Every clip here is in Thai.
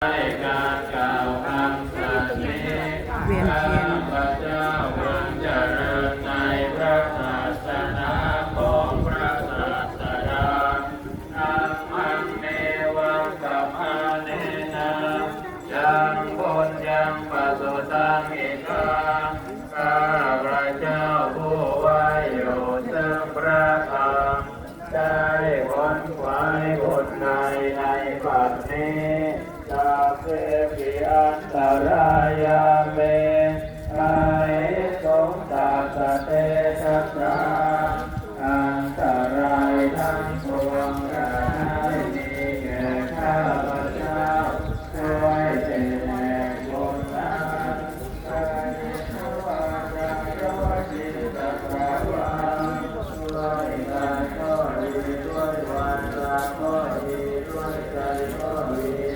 การกล่าวคำสัตย์นี้ข้าพเจ้าพึงเจริญในพระศาสนาของพระศาสดาธัมมังเนวังกัมมาเนนะยังพุทธังปัสสุตังอิกาข้าพระเจ้าผู้ไว้อยู่ซึ่งพระธรรมได้ขวนขวายบุญในปัจจุบันสาเสปิอันตรายาเมอาหิสงสาสเตชัสสะอันตรายทั้งปวงได้มีแก่ข้าพเจ้าด้วยเจริญบุญนั้นไปสวรรค์ด้วยจิตตะวาด้วยกายก็ดีด้วยวาจาก็ดีด้วยใจก็ดี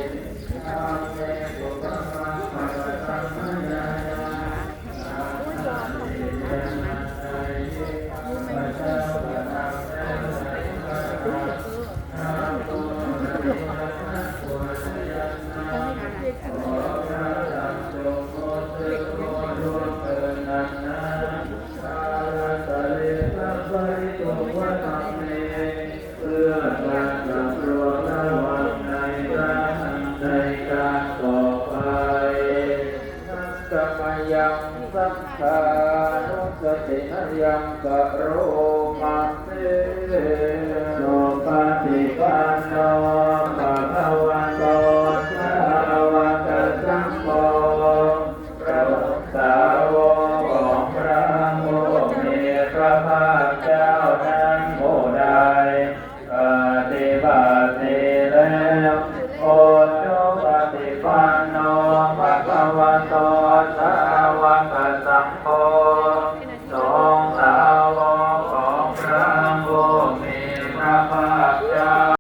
ยังสังขานุสติยังกะโรมาเตโสปฏิปันโนภะคะวะโตสาวกสังโฆพระสาวกของพระผู้มีพระภาคเจ้านั้นผู้ใดปฏิบัติดีแล้วโอโนปฏิปันโนภะคะวะโตสาวกสังโฆ